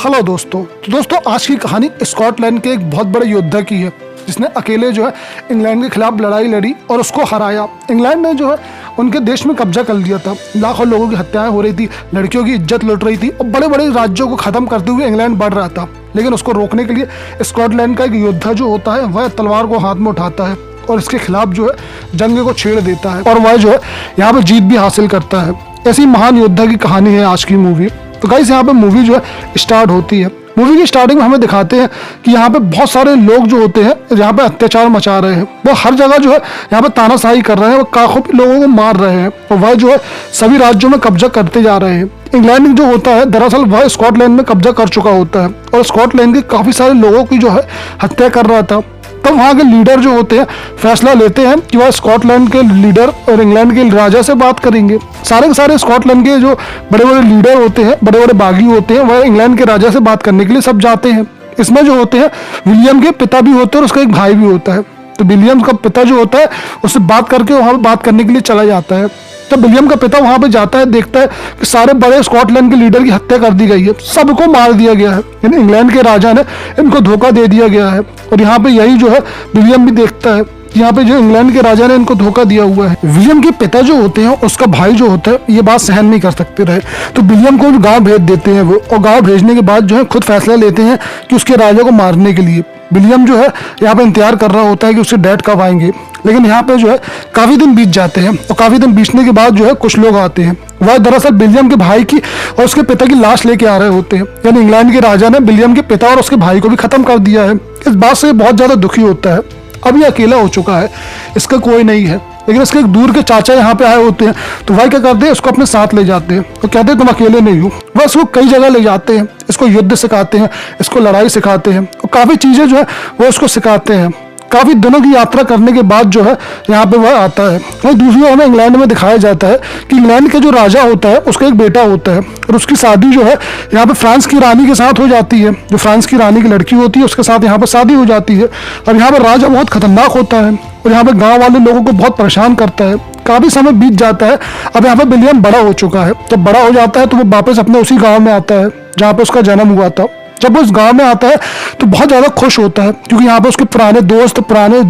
Hello दोस्तों। तो दोस्तों आज की कहानी स्कॉटलैंड के एक बहुत बड़े योद्धा की है जिसने अकेले जो है इंग्लैंड के खिलाफ लड़ाई लड़ी और उसको हराया। इंग्लैंड ने जो है उनके देश में कब्जा कर लिया था। लाखों लोगों की हत्याएं हो रही थी, लड़कियों की इज्जत लुट रही थी और बड़े बड़े राज्यों को खत्म करते हुए इंग्लैंड बढ़ रहा था। लेकिन उसको रोकने के लिए स्कॉटलैंड का एक योद्धा जो होता है वह तलवार को हाथ में उठाता है और इसके खिलाफ जो है जंग को छेड़ देता है और वह जो है यहाँ पे जीत भी हासिल करता है। ऐसी महान योद्धा की कहानी है आज की मूवी। तो गाइस यहाँ पे मूवी जो है स्टार्ट होती है। मूवी की स्टार्टिंग में हमें दिखाते हैं कि यहाँ पे बहुत सारे लोग जो होते हैं यहाँ पे अत्याचार मचा रहे हैं। वो हर जगह जो है यहाँ पे तानाशाही कर रहे हैं, वो काफी लोगों को मार रहे हैं और वह जो है सभी राज्यों में कब्जा करते जा रहे हैं। इंग्लैंड जो होता है दरअसल वह स्कॉटलैंड में कब्जा कर चुका होता है और स्कॉटलैंड के काफी सारे लोगों की जो है हत्या कर रहा था। तब वहाँ के लीडर जो होते हैं फैसला लेते हैं कि वह स्कॉटलैंड के लीडर और इंग्लैंड के राजा से बात करेंगे। सारे के सारे स्कॉटलैंड के जो बड़े बड़े लीडर होते हैं, बड़े बड़े बागी होते हैं, वह इंग्लैंड के राजा से बात करने के लिए सब जाते हैं। इसमें जो होते हैं विलियम के पिता भी होते हैं और उसका एक भाई भी होता है। तो विलियम का पिता जो होता है उससे बात करके वहाँ पर बात करने के लिए चला जाता है। तो विलियम का पिता वहां पे जाता है, देखता है कि सारे बड़े स्कॉटलैंड के लीडर की हत्या कर दी गई है, सबको मार दिया गया है। यानी इंग्लैंड के राजा ने इनको धोखा दे दिया गया है। और यहाँ पे यही जो है विलियम भी देखता है कि यहाँ पे जो इंग्लैंड के राजा ने इनको धोखा दिया हुआ है। विलियम के पिता जो होते हैं उसका भाई जो होता है ये बात सहन नहीं कर सकते रहे, तो विलियम को गाँव भेज देते हैं वो। और गाँव भेजने के बाद जो है खुद फैसला लेते हैं कि उसके राजा को मारने के लिए। विलियम जो है यहाँ पे इंतजार कर रहा होता है कि उसके डैड कब आएंगे। लेकिन यहाँ पे जो है काफी दिन बीत जाते हैं और काफी दिन बीतने के बाद जो है कुछ लोग आते हैं। वह दरअसल विलियम के भाई की और उसके पिता की लाश लेके आ रहे होते हैं। यानी इंग्लैंड के राजा ने विलियम के पिता और उसके भाई को भी खत्म कर दिया है। इस बात से बहुत ज्यादा दुखी होता है। अब ये अकेला हो चुका है, इसका कोई नहीं है। लेकिन इसके एक दूर के चाचा यहाँ पे आए होते हैं, तो वह क्या करते हैं इसको अपने साथ ले जाते हैं और कहते हैं तुम अकेले नहीं हो। वह इसको कई जगह ले जाते हैं, इसको युद्ध सिखाते हैं, इसको लड़ाई सिखाते हैं और काफी चीजें जो है वो इसको सिखाते हैं। काफी दिनों की यात्रा करने के बाद जो है यहाँ पे वह आता है। वहीं दूसरी ओर हमें इंग्लैंड में दिखाया जाता है कि इंग्लैंड के जो राजा होता है उसका एक बेटा होता है और उसकी शादी जो है यहाँ पे फ्रांस की रानी के साथ हो जाती है। जो फ्रांस की रानी की लड़की होती है उसके साथ यहाँ पे शादी हो जाती है। और यहाँ पे राजा बहुत खतरनाक होता है और यहाँ पे गाँव वाले लोगों को बहुत परेशान करता है। काफी समय बीत जाता है। अब यहाँ पे विलियम बड़ा हो चुका है। जब बड़ा हो जाता है तो वो वापस अपने उसी गाँव में आता है जहाँ पे उसका जन्म हुआ था। जब वो इस गांव में आता है तो बहुत ज़्यादा खुश होता है क्योंकि यहाँ पे उसके पुराने दोस्त, पुराने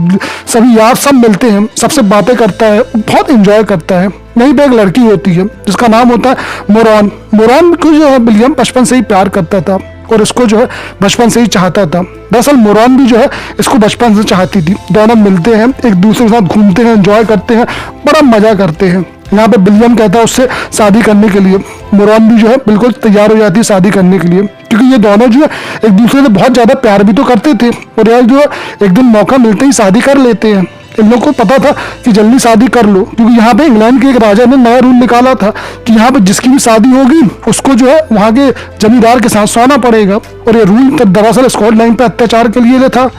सभी यार सब मिलते हैं, सबसे बातें करता है, बहुत एंजॉय करता है। यहीं पे एक लड़की होती है जिसका नाम होता है मोरॉन। मोरॉन को जो है विलियम बचपन से ही प्यार करता था और इसको जो है बचपन से ही चाहता था। दरअसल मोरॉन भी जो है इसको बचपन से चाहती थी। दोनों मिलते हैं, एक दूसरे के साथ घूमते हैं, एंजॉय करते हैं, बड़ा मजा करते हैं। यहाँ पे विलियम कहता है उससे शादी करने के लिए। मोरॉन भी जो है बिल्कुल तैयार हो जाती है शादी करने के लिए क्योंकि ये दोनों जो है एक दूसरे से बहुत ज्यादा प्यार भी तो करते थे और यार जो है एक दिन मौका मिलते ही शादी कर लेते हैं। इन लोगों को पता था कि जल्दी शादी कर लो क्योंकि यहाँ पे इंग्लैंड के एक राजा ने नया रूल निकाला था कि यहाँ पे जिसकी भी शादी होगी उसको जो है वहाँ के जमींदार के साथ सोना पड़ेगा। और ये रूल दरअसल स्कॉटलैंड पे अत्याचार के लिए था।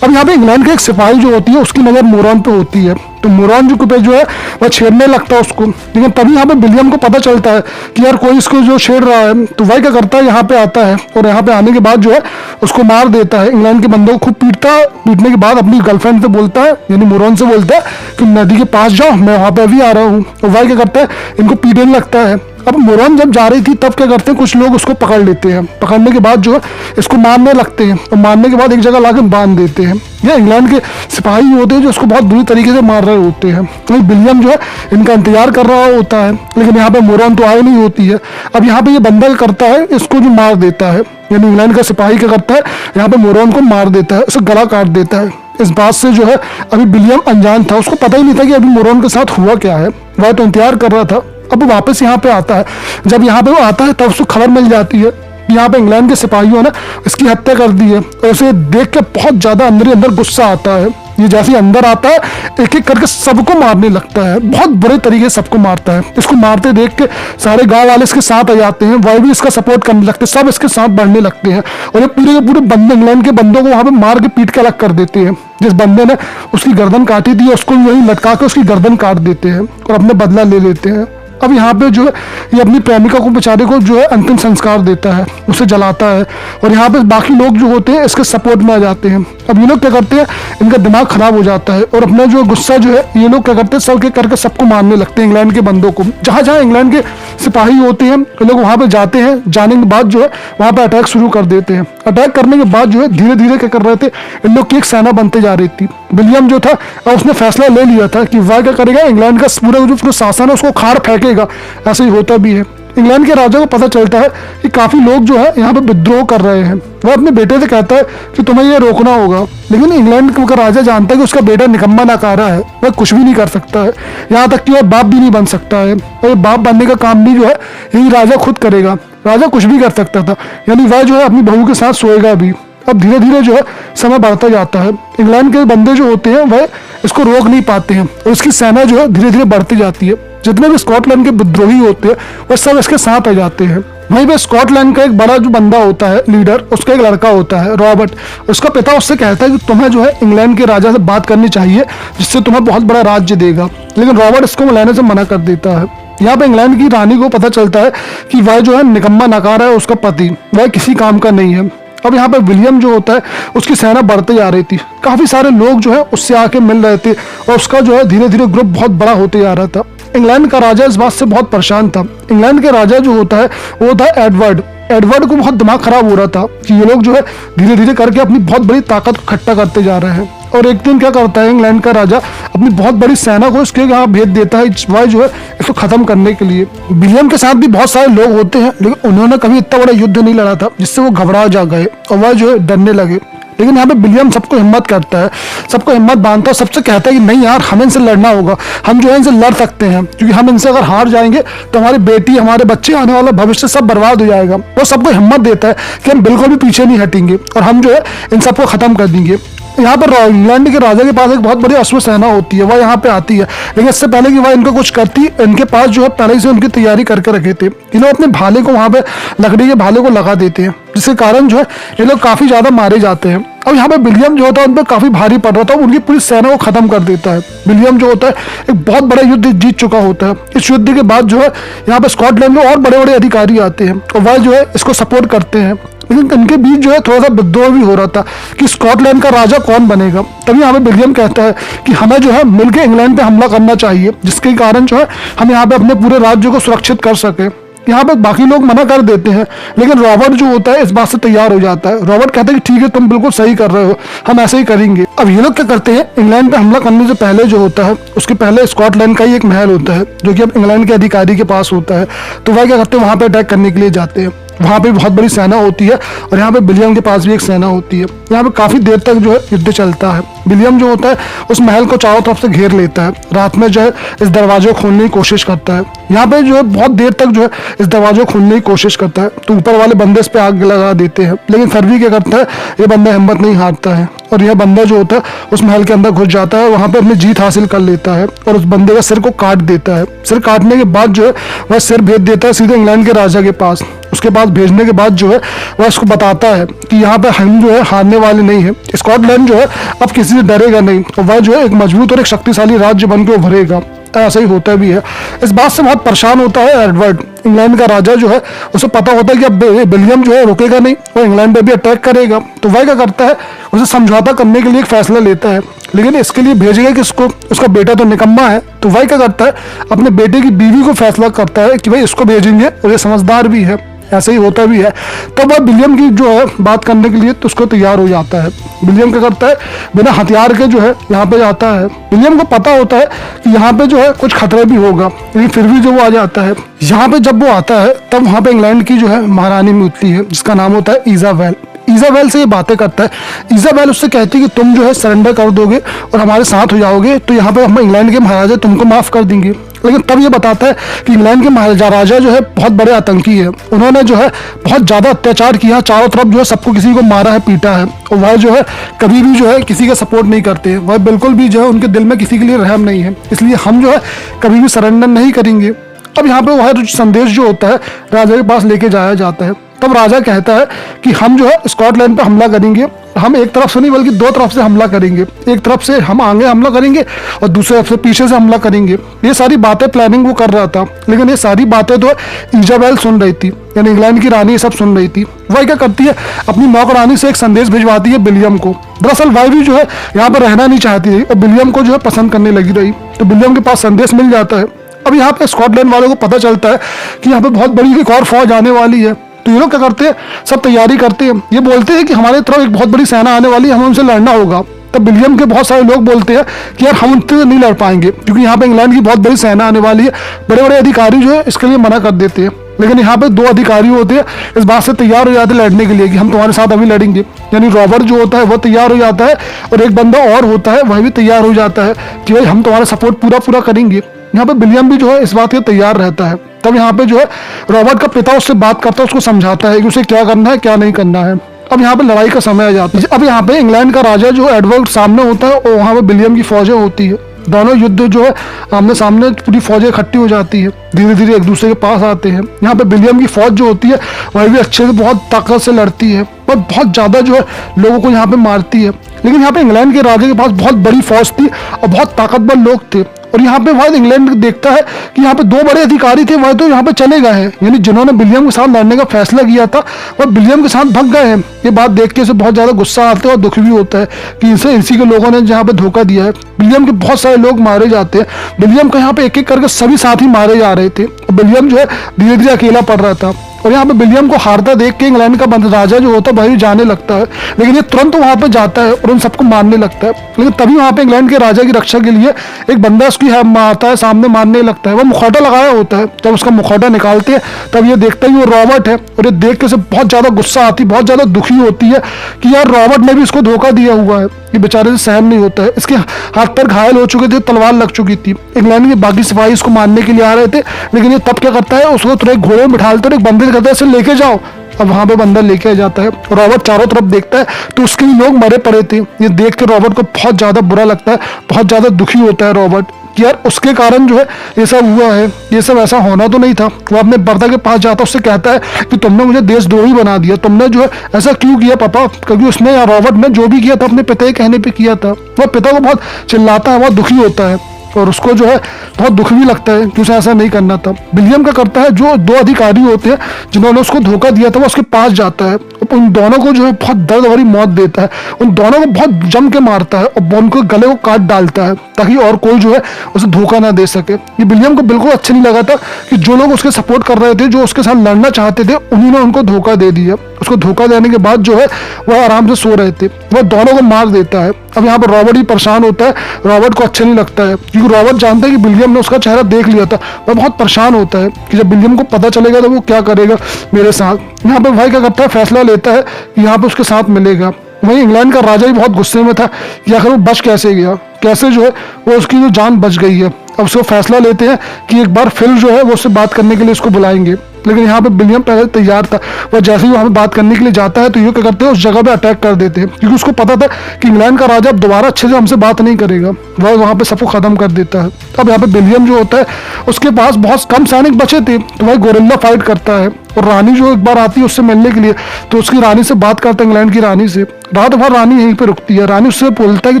अब यहाँ पे इंग्लैंड के एक सिपाही जो होती है उसकी नजर मोरॉन पे होती है, तो मोरॉन जो पे जो है वह छेड़ने लगता है उसको। लेकिन तभी यहाँ पे विलियम को पता चलता है कि यार कोई इसको जो छेड़ रहा है, तो वह क्या करता है यहाँ पे आता है और यहाँ पे आने के बाद जो है उसको मार देता है। इंग्लैंड के बंदों को खूब पीटने के बाद अपनी गर्लफ्रेंड से बोलता है, यानी मोरॉन से बोलता है कि नदी के पास जाओ, मैं वहाँ पे अभी आ रहा हूँ। और वह क्या करता है इनको पीटने लगता है। अब मोरॉन जब जा रही थी तब क्या करते हैं कुछ लोग उसको पकड़ लेते हैं। पकड़ने के बाद जो है इसको मारने लगते हैं और मारने के बाद एक जगह लाकर बांध देते हैं। ये इंग्लैंड के सिपाही होते हैं जो उसको बहुत बुरी तरीके से मार रहे होते हैं। वहीं विलियम जो है इनका इंतजार कर रहा होता है, लेकिन यहाँ पे मोरॉन तो आई नहीं होती है। अब यहाँ पे ये बंदा करता है इसको जो मार देता है, यानी इंग्लैंड का सिपाही क्या करता है यहाँ पे मोरॉन को मार देता है, उसे गला काट देता है। इस बात से जो है अभी विलियम अनजान था, उसको पता ही नहीं था कि अभी मोरॉन के साथ हुआ क्या है। वह तो इंतजार कर रहा था। अब वापस यहाँ पे आता है। जब यहाँ पे वो आता है तब उसको खबर मिल जाती है यहाँ पे इंग्लैंड के सिपाहियों ने इसकी हत्या कर दी है। और उसे देख के बहुत ज्यादा अंदर ही अंदर गुस्सा आता है। ये जैसे अंदर आता है एक एक करके सबको मारने लगता है, बहुत बुरे तरीके से सबको मारता है। इसको मारते देख के सारे गांव वाले इसके साथ आ जाते हैं, वह भी इसका सपोर्ट करने लगते हैं, सब इसके साथ बढ़ने लगते हैं और ये पूरे के पूरे बंदे इंग्लैंड के बंदों को वहां पे मार के पीट के अलग कर देते हैं। जिस बंदे ने उसकी गर्दन काटी थी उसको वही लटका के उसकी गर्दन काट देते हैं और अपने बदला ले लेते हैं। अब यहाँ पे जो है ये अपनी प्रेमिका को बेचारे को जो है अंतिम संस्कार देता है, उसे जलाता है और यहाँ पे बाकी लोग जो होते हैं इसके सपोर्ट में आ जाते हैं। अब ये लोग क्या करते हैं, इनका दिमाग खराब हो जाता है और अपना जो गुस्सा जो है ये लोग क्या करते हैं सब के करके सबको मारने लगते हैं इंग्लैंड के बंदों को। जहाँ जहाँ इंग्लैंड के सिपाही होते हैं, ये लोग वहां पे जाते हैं, जाने के बाद जो है वहां पे अटैक शुरू कर देते हैं। अटैक करने के बाद जो है धीरे धीरे क्या कर रहे थे, इन लोग की एक सेना बनते जा रही थी। विलियम जो था उसने फैसला ले लिया था कि वह क्या करेगा, इंग्लैंड का पूरा शासन है उसको खाड़ फेंकेगा। ऐसे ही होता भी है। इंग्लैंड के राजा को पता चलता है कि काफी लोग जो है यहाँ पे विद्रोह कर रहे हैं। वह अपने बेटे से कहता है कि तुम्हें ये रोकना होगा, लेकिन इंग्लैंड का राजा जानता है कि उसका बेटा निकम्मा नकारा है, वह कुछ भी नहीं कर सकता है, यहाँ तक कि वह बाप भी नहीं बन सकता है। और बाप बनने का काम भी जो है यही राजा खुद करेगा। राजा कुछ भी कर सकता था, यानी वह जो है अपनी बहू के साथ सोएगा भी। अब धीरे धीरे जो है समय बढ़ता जाता है। इंग्लैंड के बंदे जो होते हैं वह इसको रोक नहीं पाते हैं और इसकी सेना जो है धीरे धीरे बढ़ती जाती है। जितने भी स्कॉटलैंड के विद्रोही होते हैं वह सब इसके साथ आ जाते हैं। वहीं पे स्कॉटलैंड का एक बड़ा जो बंदा होता है लीडर, उसका एक लड़का होता है रॉबर्ट। उसका पिता उससे कहता है कि तुम्हें जो है इंग्लैंड के राजा से बात करनी चाहिए, जिससे तुम्हें बहुत बड़ा राज्य देगा। लेकिन रॉबर्ट इसको लेने से मना कर देता है। यहाँ पे इंग्लैंड की रानी को पता चलता है कि वह जो है निकम्मा नकारा है, उसका पति वह किसी काम का नहीं है। अब यहाँ पे विलियम जो होता है उसकी सेना बढ़ते जा रही थी। काफी सारे लोग जो है उससे आके मिल रहे थे और उसका जो है धीरे धीरे ग्रुप बहुत बड़ा होते जा रहा था। इंग्लैंड का राजा इस बात से बहुत परेशान था। इंग्लैंड के राजा जो होता है वो था एडवर्ड। एडवर्ड को बहुत दिमाग खराब हो रहा था कि ये लोग जो है धीरे धीरे करके अपनी बहुत बड़ी ताकत को इकट्ठा करते जा रहे हैं। और एक दिन क्या करता है इंग्लैंड का राजा, अपनी बहुत बड़ी सेना को इसके यहाँ भेज देता है वह जो है इसको खत्म करने के लिए। विलियम के साथ भी बहुत सारे लोग होते हैं, लेकिन उन्होंने कभी इतना बड़ा युद्ध नहीं लड़ा था जिससे वो घबरा जा गए और वह जो है डरने लगे। लेकिन यहाँ पे विलियम सबको हिम्मत करता है, सबको हिम्मत बांधता है, सबसे कहता है कि नहीं यार हमें इनसे लड़ना होगा, हम जो है इनसे लड़ सकते हैं, क्योंकि हम इनसे अगर हार जाएंगे तो हमारी बेटी, हमारे बच्चे, आने वाला भविष्य सब बर्बाद हो जाएगा। वो सबको हिम्मत देता है कि हम बिल्कुल भी पीछे नहीं हटेंगे और हम जो है इन सबको खत्म कर देंगे। यहाँ पर इंग्लैंड के राजा के पास एक बहुत बड़ी अश्व सेना होती है, वह यहाँ पे आती है। लेकिन इससे पहले कि वह इनको कुछ करती, इनके पास जो है पहले से उनकी तैयारी करके रखे थे। ये लोग अपने भाले को वहां पे लकड़ी के भाले को लगा देते हैं, जिसके कारण जो है ये लोग काफी ज्यादा मारे जाते हैं। अब यहाँ पे विलियम जो होता है उन पर काफी भारी पड़ रहा था, उनकी पूरी सेना को खत्म कर देता है। विलियम जो होता है एक बहुत बड़ा युद्ध जीत चुका होता है। इस युद्ध के बाद जो है यहाँ पे स्कॉटलैंड में और बड़े बड़े अधिकारी आते हैं और वह जो है इसको सपोर्ट करते हैं। लेकिन इनके बीच जो है थोड़ा सा विद्रोह भी हो रहा था कि स्कॉटलैंड का राजा कौन बनेगा। तभी यहाँ पे विलियम कहता है कि हमें जो है मिलकर इंग्लैंड पे हमला करना चाहिए, जिसके कारण जो है हम यहाँ पे अपने पूरे राज्य को सुरक्षित कर सके। यहाँ पे बाकी लोग मना कर देते हैं, लेकिन रॉबर्ट जो होता है इस बात से तैयार हो जाता है। रॉबर्ट कहता है कि ठीक है तुम बिल्कुल सही कर रहे हो, हम ऐसे ही करेंगे। अब ये लोग क्या करते हैं, इंग्लैंड पे हमला करने से पहले जो होता है उसके पहले स्कॉटलैंड का ही एक महल होता है जो कि अब इंग्लैंड के अधिकारी के पास होता है। तो वह क्या करते हैं, वहां पे अटैक करने के लिए जाते हैं। वहां पे बहुत बड़ी सेना होती है और यहाँ पे विलियम के पास भी एक सेना होती है। यहाँ पे काफी देर तक जो है युद्ध चलता है। विलियम जो होता है उस महल को चारों तरफ से घेर लेता है। रात में जो है इस दरवाजे को खोलने की कोशिश करता है। यहाँ पे जो है बहुत देर तक जो है इस दरवाजे को खोलने की कोशिश करता है, तो ऊपर वाले बंदे इस पे आग लगा देते हैं। लेकिन फिर भी क्या करता है, ये बंदा हिम्मत नहीं हारता है और यह बंदा जो होता है उस महल के अंदर घुस जाता है, वहां पे अपनी जीत हासिल कर लेता है और उस बंदे का सिर को काट देता है। सिर काटने के बाद जो है वह सिर भेज देता है सीधे इंग्लैंड के राजा के पास। उसके पास भेजने के बाद जो है वह इसको बताता है कि यहाँ पे हम जो है हारने वाले नहीं है। स्कॉटलैंड जो है अब किसी से डरेगा नहीं और वह जो है एक मजबूत और एक शक्तिशाली राज्य बन के उभरेगा। ऐसा ही होता भी है। इस बात से बहुत परेशान होता है एडवर्ड। इंग्लैंड का राजा जो है उसे पता होता है कि अब विलियम जो है रुकेगा नहीं, वो इंग्लैंड पे भी अटैक करेगा। तो वह क्या करता है, उसे समझौता करने के लिए एक फैसला लेता है, लेकिन इसके लिए भेजेगा कि इसको, उसका बेटा तो निकम्मा है। तो वह क्या करता है, अपने बेटे की बीवी को फैसला करता है कि भाई इसको भेजेंगे और ये समझदार भी है। ऐसे ही होता भी है। तो वह विलियम की जो है बात करने के लिए तो उसको तैयार हो जाता है। विलियम क्या करता है, बिना हथियार के जो है यहाँ पे जाता है। विलियम को पता होता है कि यहाँ पे जो है कुछ खतरा भी होगा, लेकिन फिर भी जो वो आ जाता है। यहाँ पे जब वो आता है तब वहाँ पे इंग्लैंड की जो है महारानी मिलती है, जिसका नाम होता है इजाबेल। इजाबेल से ये बातें करता है। इजाबेल उससे कहती है कि तुम जो है सरेंडर कर दोगे और हमारे साथ हो जाओगे तो यहाँ पे हम इंग्लैंड के महाराजा तुमको माफ कर देंगे। लेकिन तब ये बताता है कि इंग्लैंड के महाराजा जो है बहुत बड़े आतंकी है, उन्होंने जो है बहुत ज्यादा अत्याचार किया, चारों तरफ जो है सबको किसी को मारा है, पीटा है, और वह जो है कभी भी जो है किसी का सपोर्ट नहीं करते। वह बिल्कुल भी जो है उनके दिल में किसी के लिए रहम नहीं है, इसलिए हम जो है कभी भी सरेंडर नहीं करेंगे। अब यहाँ पे वह संदेश जो होता है राजा के पास लेके जाया जाता है। तब राजा कहता है कि हम जो है स्कॉटलैंड पर हमला करेंगे। हम एक तरफ से नहीं बल्कि दो तरफ से हमला करेंगे। एक तरफ से हम आगे हमला करेंगे और दूसरी तरफ से पीछे से हमला करेंगे। ये सारी बातें प्लानिंग वो कर रहा था, लेकिन ये सारी बातें तो इजाबेल सुन रही थी, यानी इंग्लैंड की रानी ये सब सुन रही थी। वह क्या करती है, अपनी नौकरानी से एक संदेश भिजवाती है विलियम को। दरअसल वह भी जो है यहाँ पर रहना नहीं चाहती थी और विलियम को जो है पसंद करने लगी रही। तो विलियम के पास संदेश मिल जाता है। अब यहाँ पे स्कॉटलैंड वालों को पता चलता है कि यहाँ पे बहुत बड़ी एक और फौज आने वाली है, तो ये लोग क्या करते हैं, सब तैयारी करते हैं। ये बोलते हैं कि हमारे तरफ एक बहुत बड़ी सेना आने वाली है, हमें उनसे लड़ना होगा। तब विलियम के बहुत सारे लोग बोलते हैं कि यार हम उनसे नहीं लड़ पाएंगे, क्योंकि यहाँ पे इंग्लैंड की बहुत बड़ी सेना आने वाली है। बड़े बड़े अधिकारी जो है इसके लिए मना कर देते हैं, लेकिन यहाँ पे 2 अधिकारी होते हैं इस बात से तैयार हो जाते हैं लड़ने के लिए कि हम तुम्हारे साथ अभी लड़ेंगे। यानी रॉबर्ट जो होता है वो तैयार हो जाता है, और एक बंदा और होता है वह भी तैयार हो जाता है कि भाई हम तुम्हारा सपोर्ट पूरा करेंगे। यहाँ पे विलियम भी जो है इस बात के तैयार रहता है। तब यहाँ पे जो है रॉबर्ट का पिता उससे बात करता है, उसको समझाता है कि उसे क्या करना है क्या नहीं करना है। अब यहाँ पे लड़ाई का समय आ जाता है। अब यहाँ पे इंग्लैंड का राजा जो एडवर्ड सामने होता है और वहाँ पे विलियम की फौजें होती है। दोनों युद्ध जो है आमने सामने पूरी फौजें इकट्ठी हो जाती है, धीरे धीरे एक दूसरे के पास आते हैं। यहाँ पे विलियम की फौज जो होती है वह भी अच्छे से बहुत ताकत से लड़ती है और बहुत ज्यादा जो है लोगों को यहाँ पे मारती है। लेकिन यहाँ पे इंग्लैंड के राजा के पास बहुत बड़ी फौज थी और बहुत ताकतवर लोग थे, और यहाँ पे वह इंग्लैंड देखता है कि यहाँ पे 2 बड़े अधिकारी थे, वह तो यहाँ पे चले गए हैं, यानी जिन्होंने विलियम के साथ लड़ने का फैसला किया था वह विलियम के साथ भाग गए हैं। ये बात देख के इसे बहुत ज्यादा गुस्सा आता है और दुख भी होता है कि इसी के लोगों ने यहाँ पे धोखा दिया है। विलियम के बहुत सारे लोग मारे जाते हैं। विलियम को यहाँ पे एक एक करके सभी साथी मारे जा रहे थे, और विलियम जो है धीरे धीरे अकेला पड़ रहा था। और यहाँ पे विलियम को हारता देख के इंग्लैंड का राजा जो होता है वही जाने लगता है, लेकिन ये तुरंत वहां पे जाता है और उन सबको मारने लगता है। लेकिन तभी वहां पे इंग्लैंड के राजा की रक्षा के लिए एक बंदा उसकी आता है, सामने मारने लगता है। वो मुखौटा लगाया होता है, जब उसका मुखौटा निकालते हैं तब ये देखता है कि वो रॉबर्ट है, और ये देख के उसे बहुत ज्यादा गुस्सा आती, बहुत ज्यादा दुखी होती है कि यार रॉबर्ट ने भी इसको धोखा दिया हुआ है। ये बेचारे से सहन नहीं होता है। इसके हाथ पर घायल हो चुके थे, तलवार लग चुकी थी। इंग्लैंड के बाकी सिपाही इसको मारने के लिए आ रहे थे, लेकिन ये तब क्या करता है, उसको तुरंत घोड़े में बिठालते और एक बंदे से कहता है इसे लेके जाओ। अब वहां पे बंदा लेके आ जाता है। रॉबर्ट चारों तरफ देखता है तो उसके लोग मरे पड़े थे। ये देख के रॉबर्ट को बहुत ज्यादा बुरा लगता है, बहुत ज्यादा दुखी होता है रॉबर्ट कि यार उसके कारण जो है ये सब हुआ है, ये सब ऐसा होना तो नहीं था। वो अपने बर्दा के पास जाता है, उससे कहता है कि तुमने मुझे देशद्रोही बना दिया, तुमने जो है ऐसा क्यों किया पापा, क्योंकि उसने या रॉबर्ट ने जो भी किया था अपने पिता के कहने पे किया था। वह पिता को बहुत चिल्लाता है, बहुत दुखी होता है, और उसको जो है बहुत दुख भी लगता है कि उसे ऐसा नहीं करना था। विलियम क्या करता है, जो 2 अधिकारी होते हैं जिन्होंने उसको धोखा दिया था वो उसके पास जाता है, उन दोनों को जो है बहुत दर्द भरी मौत देता है, उन दोनों को बहुत जम के मारता है और उनके गले को काट डालता है ताकि और कोई जो है उसे धोखा ना दे सके। ये विलियम को बिल्कुल अच्छा नहीं लगा था कि जो लोग उसके सपोर्ट कर रहे थे, जो उसके साथ लड़ना चाहते थे, उन्होंने उनको धोखा दे दिया। उसको धोखा देने के बाद जो है वह आराम से सो रहे थे, वह दोनों को मार देता है। अब यहाँ पर रॉबर्ट ही परेशान होता है, रॉबर्ट को अच्छा नहीं लगता है क्योंकि रॉबर्ट जानता है कि विलियम ने उसका चेहरा देख लिया था। वह बहुत परेशान होता है कि जब विलियम को पता चलेगा तो वो क्या करेगा मेरे साथ। यहाँ पे भाई क्या करता है, फैसला लेता है कि यहाँ पे उसके साथ मिलेगा। वहीं इंग्लैंड का राजा भी बहुत गुस्से में था कि आखिर वो बच कैसे गया, कैसे जो है वो उसकी जो जान बच गई है। अब उसको फैसला लेते हैं कि एक बार फिर जो है वो उससे बात करने के लिए उसको बुलाएंगे, लेकिन यहाँ पे विलियम पहले तैयार था। वह जैसे ही वहां पे बात करने के लिए जाता है तो ये क्या करते हैं, उस जगह पे अटैक कर देते हैं, क्योंकि उसको पता था कि इंग्लैंड का राजा अब दोबारा अच्छे से हमसे बात नहीं करेगा। वह वहां पे सबको खत्म कर देता है। अब यहाँ पे विलियम जो होता है उसके पास बहुत कम सैनिक बचे थे, तो वह गोरिल्ला फाइट करता है। और रानी जो एक बार आती है उससे मिलने के लिए, तो उसकी रानी से बात करता है, इंग्लैंड की रानी से। रात भर रानी यहीं पे रुकती है। रानी उससे बोलता है कि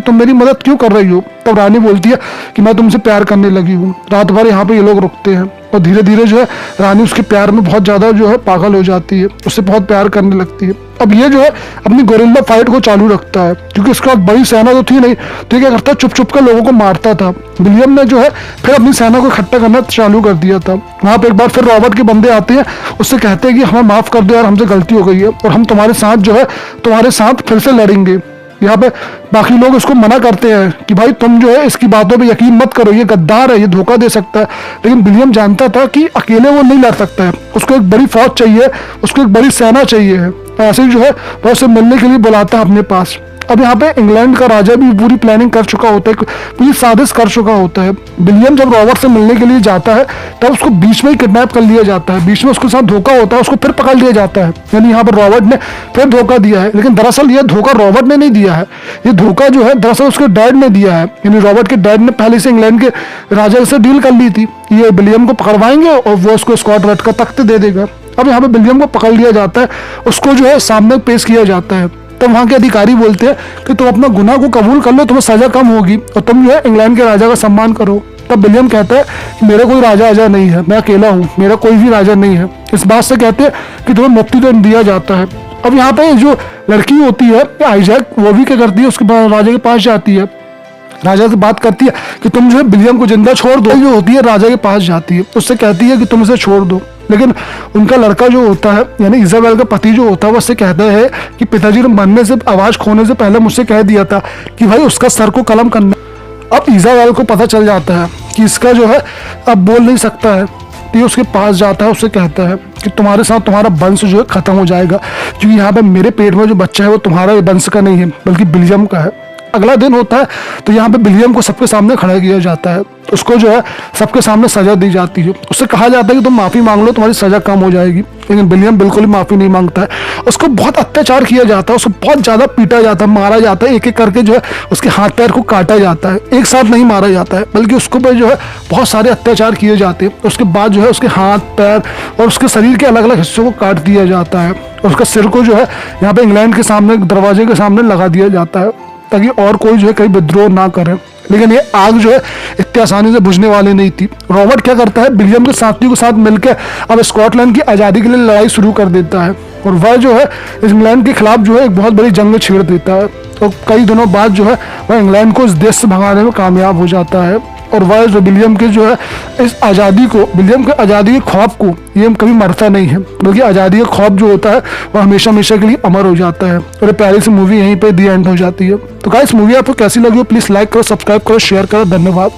तुम मेरी मदद क्यों कर रही हो। तब रानी बोलती है कि मैं तुमसे प्यार करने लगी हूँ। रात भर यहाँ पे ये लोग रुकते हैं और धीरे धीरे जो है रानी उसके प्यार में बहुत ज्यादा जो है पागल हो जाती है, उससे बहुत प्यार करने लगती है। अब ये जो है अपनी गोरिल्ला फाइट को चालू रखता है, क्योंकि इसके बाद बड़ी सेना तो थी नहीं, तो क्या करता है, चुप चुप कर लोगों को मारता था। विलियम ने जो है फिर अपनी सेना को इकट्ठा करना चालू कर दिया था। वहां पे एक बार फिर रॉबर्ट के बंदे आते हैं, उससे कहते हैं कि हमें माफ कर दो यार, हमसे गलती हो गई है और हम तुम्हारे साथ जो है तुम्हारे साथ फिर से लड़ेंगे। यहाँ पे बाकी लोग इसको मना करते हैं कि भाई तुम जो है इसकी बातों पे यकीन मत करो, ये गद्दार है, ये धोखा दे सकता है। लेकिन विलियम जानता था कि अकेले वो नहीं लड़ सकता है, उसको एक बड़ी फौज चाहिए, उसको एक बड़ी सेना चाहिए है। ऐसे ही जो है वो उसे मिलने के लिए बुलाता है अपने पास। अब यहाँ पे इंग्लैंड का राजा भी पूरी प्लानिंग कर चुका होता है, पूरी साजिश कर चुका होता है। विलियम जब रॉबर्ट से मिलने के लिए जाता है तब उसको बीच में ही किडनैप कर लिया जाता है, बीच में उसके साथ धोखा होता है, उसको फिर पकड़ लिया जाता है। यानी यहाँ पर रॉबर्ट ने फिर धोखा दिया है, लेकिन दरअसल यह धोखा रॉबर्ट ने नहीं दिया है, ये धोखा जो है दरअसल उसके डैड ने दिया है। यानी रॉबर्ट के डैड ने पहले से इंग्लैंड के राजा से डील कर ली थी, ये विलियम को पकड़वाएंगे और वो उसको स्कॉटलैंड का तख्त दे देगा। अब यहाँ पे विलियम को पकड़ लिया जाता है, उसको जो है सामने पेश किया जाता है। तब वहां के अधिकारी बोलते हैं कि तुम अपना गुनाह को कबूल कर लो, तुम्हें सजा कम होगी और तुम जो है इंग्लैंड के राजा का सम्मान करो। तब विलियम कहता है कि मेरा कोई राजा आजा नहीं है, मैं अकेला हूँ, मेरा कोई भी राजा नहीं है। इस बात से कहते हैं कि तुम्हें मुक्ति तो दिया जाता है। अब यहाँ पे जो लड़की होती है आइजैक, वो भी क्या करती है, उसके राजा के पास जाती है, राजा से बात करती है कि तुम जो है विलियम को जिंदा छोड़ दो। जो होती है राजा के पास जाती है, उससे कहती है कि तुम इसे छोड़ दो। लेकिन उनका लड़का जो होता है यानी इजाबेल का पति जो होता है वो उससे कहता है कि पिताजी ने मरने से आवाज खोने से पहले मुझसे कह दिया था कि भाई उसका सर को कलम करना। अब इजाबेल को पता चल जाता है कि इसका जो है अब बोल नहीं सकता है, तो ये उसके पास जाता है, उससे कहता है कि तुम्हारे साथ तुम्हारा वंश जो है खत्म हो जाएगा, क्योंकि यहाँ पे मेरे पेट में जो बच्चा है वो तुम्हारा वंश का नहीं है बल्कि विलियम का है। अगला दिन होता है तो यहाँ पे विलियम को सबके सामने खड़ा किया जाता है, उसको जो है सबके सामने सजा दी जाती है। उससे कहा जाता है कि तुम माफ़ी मांग लो, तुम्हारी सजा कम हो जाएगी। लेकिन विलियम बिल्कुल ही माफ़ी नहीं मांगता है, उसको बहुत अत्याचार किया जाता है, उसको बहुत ज़्यादा पीटा जाता है, मारा जाता है, एक एक करके जो है उसके हाथ पैर को काटा जाता है। एक साथ नहीं मारा जाता है बल्कि उसको पर जो है बहुत सारे अत्याचार किए जाते हैं। उसके बाद जो है उसके हाथ पैर और उसके शरीर के अलग अलग हिस्सों को काट दिया जाता है और उसका सिर को जो है यहाँ पे इंग्लैंड के सामने दरवाजे के सामने लगा दिया जाता है ताकि और कोई जो है कहीं विद्रोह ना करे। लेकिन ये आग जो है इतनी आसानी से बुझने वाली नहीं थी। रॉबर्ट क्या करता है, विलियम के साथियों के साथ मिलकर अब स्कॉटलैंड की आज़ादी के लिए लड़ाई शुरू कर देता है और वह जो है इंग्लैंड के खिलाफ जो है एक बहुत बड़ी जंग छेड़ देता है। और कई दिनों बाद जो है वह इंग्लैंड को इस देश से भगाने में कामयाब हो जाता है और वह जो विलियम के जो है इस आज़ादी को, विलियम के आज़ादी के ख्वाब को, ये कभी मरता नहीं है बल्कि आज़ादी का ख्वाब जो होता है वह हमेशा हमेशा के लिए अमर हो जाता है। और ये प्यारी सी मूवी यहीं पे दी एंड हो जाती है। तो गाइस मूवी आपको कैसी लगी हो प्लीज़ लाइक करो, सब्सक्राइब करो, शेयर करो। धन्यवाद।